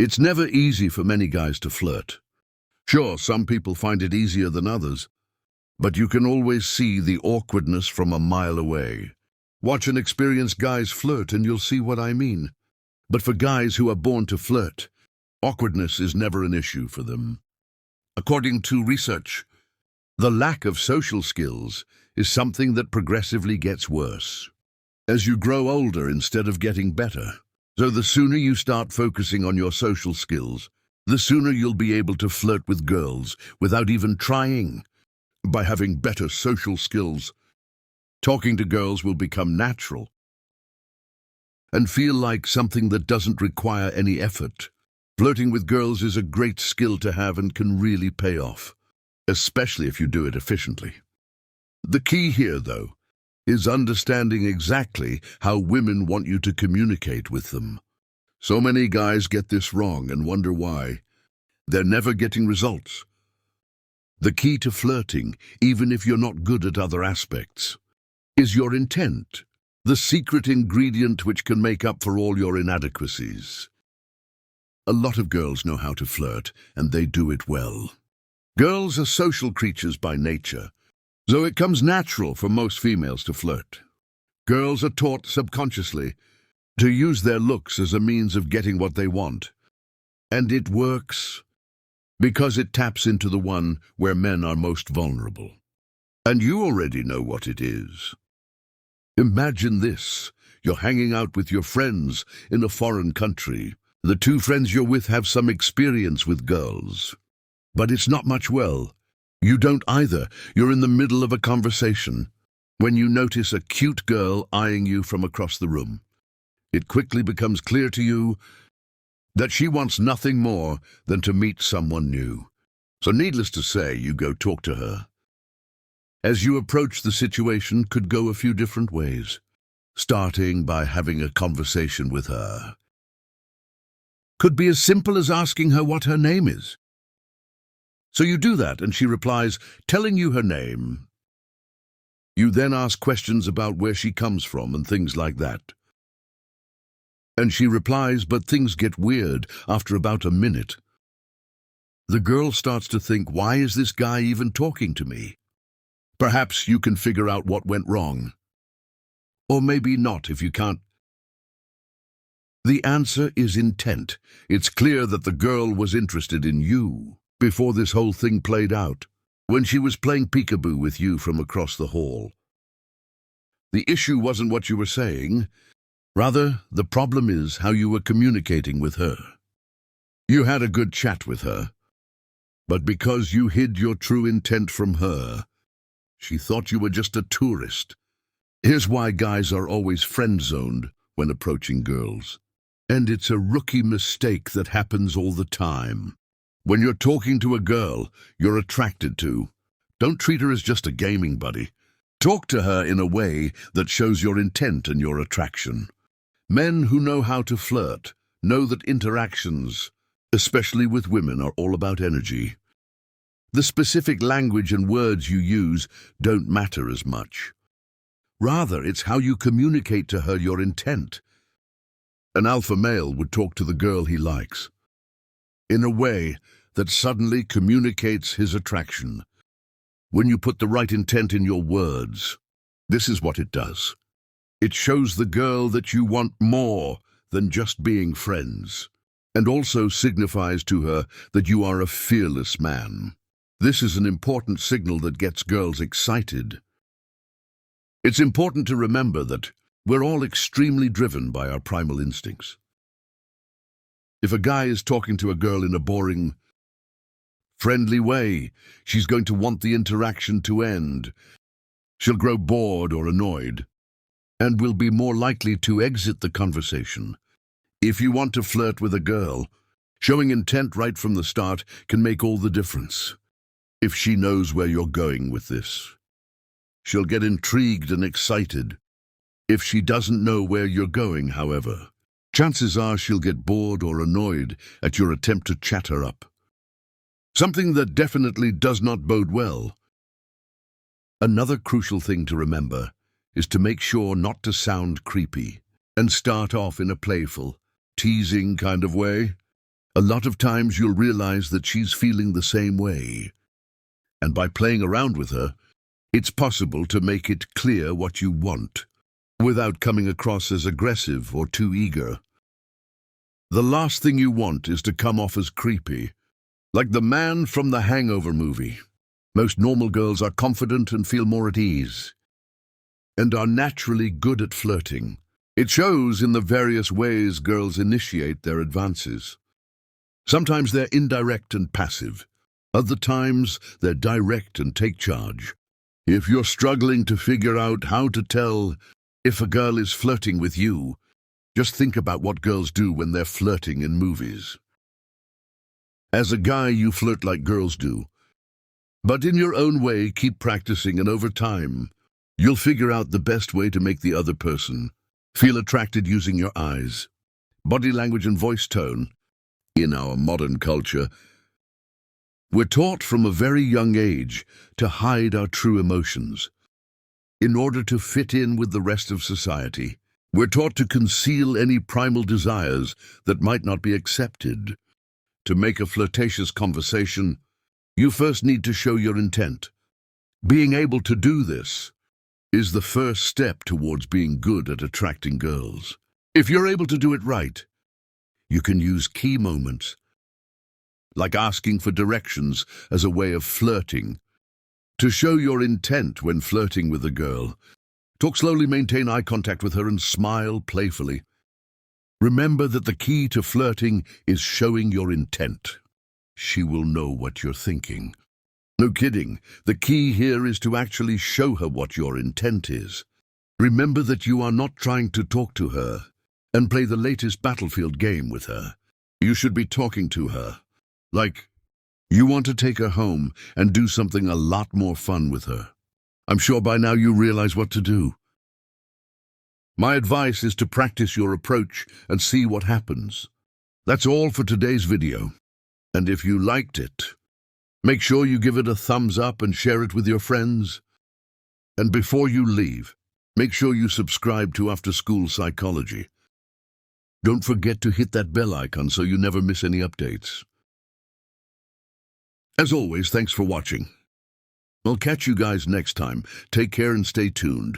It's never easy for many guys to flirt. Sure, some people find it easier than others, but you can always see the awkwardness from a mile away. Watch an experienced guy's flirt and you'll see what I mean. But for guys who are born to flirt, awkwardness is never an issue for them. According to research, the lack of social skills is something that progressively gets worse as you grow older instead of getting better. So the sooner you start focusing on your social skills, the sooner you'll be able to flirt with girls without even trying. By having better social skills, talking to girls will become natural and feel like something that doesn't require any effort. Flirting with girls is a great skill to have and can really pay off, especially if you do it efficiently. The key here, though, is understanding exactly how women want you to communicate with them. So many guys get this wrong and wonder why. They're never getting results. The key to flirting, even if you're not good at other aspects, is your intent, the secret ingredient which can make up for all your inadequacies. A lot of girls know how to flirt, and they do it well. Girls are social creatures by nature, so it comes natural for most females to flirt. Girls are taught subconsciously to use their looks as a means of getting what they want. And it works because it taps into the one where men are most vulnerable. And you already know what it is. Imagine this. You're hanging out with your friends in a foreign country. The two friends you're with have some experience with girls, but it's not much. You don't either. You're in the middle of a conversation when you notice a cute girl eyeing you from across the room. It quickly becomes clear to you that she wants nothing more than to meet someone new. So needless to say, you go talk to her. As you approach, the situation could go a few different ways, starting by having a conversation with her. Could be as simple as asking her what her name is. So you do that, and she replies, telling you her name. You then ask questions about where she comes from and things like that. And she replies, but things get weird after about a minute. The girl starts to think, why is this guy even talking to me? Perhaps you can figure out what went wrong. Or maybe not if you can't. The answer is intent. It's clear that the girl was interested in you before this whole thing played out, when she was playing peekaboo with you from across the hall. The issue wasn't what you were saying. Rather, the problem is how you were communicating with her. You had a good chat with her, but because you hid your true intent from her, she thought you were just a tourist. Here's why guys are always friend-zoned when approaching girls. And it's a rookie mistake that happens all the time. When you're talking to a girl you're attracted to, don't treat her as just a gaming buddy. Talk to her in a way that shows your intent and your attraction. Men who know how to flirt know that interactions, especially with women, are all about energy. The specific language and words you use don't matter as much. Rather, it's how you communicate to her your intent. An alpha male would talk to the girl he likes in a way that suddenly communicates his attraction. When you put the right intent in your words, this is what it does. It shows the girl that you want more than just being friends, and also signifies to her that you are a fearless man. This is an important signal that gets girls excited. It's important to remember that we're all extremely driven by our primal instincts. If a guy is talking to a girl in a boring, friendly way, she's going to want the interaction to end. She'll grow bored or annoyed, and will be more likely to exit the conversation. If you want to flirt with a girl, showing intent right from the start can make all the difference. If she knows where you're going with this, she'll get intrigued and excited. If she doesn't know where you're going, however, chances are she'll get bored or annoyed at your attempt to chat her up. Something that definitely does not bode well. Another crucial thing to remember is to make sure not to sound creepy and start off in a playful, teasing kind of way. A lot of times you'll realize that she's feeling the same way. And by playing around with her, it's possible to make it clear what you want, without coming across as aggressive or too eager. The last thing you want is to come off as creepy, like the man from the Hangover movie. Most normal girls are confident and feel more at ease, and are naturally good at flirting. It shows in the various ways girls initiate their advances. Sometimes they're indirect and passive. Other times, they're direct and take charge. If you're struggling to figure out how to tell if a girl is flirting with you, just think about what girls do when they're flirting in movies. As a guy, you flirt like girls do. But in your own way, keep practicing, and over time, you'll figure out the best way to make the other person feel attracted using your eyes, body language, and voice tone. In our modern culture, we're taught from a very young age to hide our true emotions. In order to fit in with the rest of society, we're taught to conceal any primal desires that might not be accepted. To make a flirtatious conversation, you first need to show your intent. Being able to do this is the first step towards being good at attracting girls. If you're able to do it right, you can use key moments, like asking for directions as a way of flirting, to show your intent when flirting with a girl. Talk slowly, maintain eye contact with her, and smile playfully. Remember that the key to flirting is showing your intent. She will know what you're thinking. No kidding, the key here is to actually show her what your intent is. Remember that you are not trying to talk to her and play the latest battlefield game with her. You should be talking to her, like you want to take her home and do something a lot more fun with her. I'm sure by now you realize what to do. My advice is to practice your approach and see what happens. That's all for today's video. And if you liked it, make sure you give it a thumbs up and share it with your friends. And before you leave, make sure you subscribe to After School Psychology. Don't forget to hit that bell icon so you never miss any updates. As always, thanks for watching. I'll catch you guys next time. Take care and stay tuned.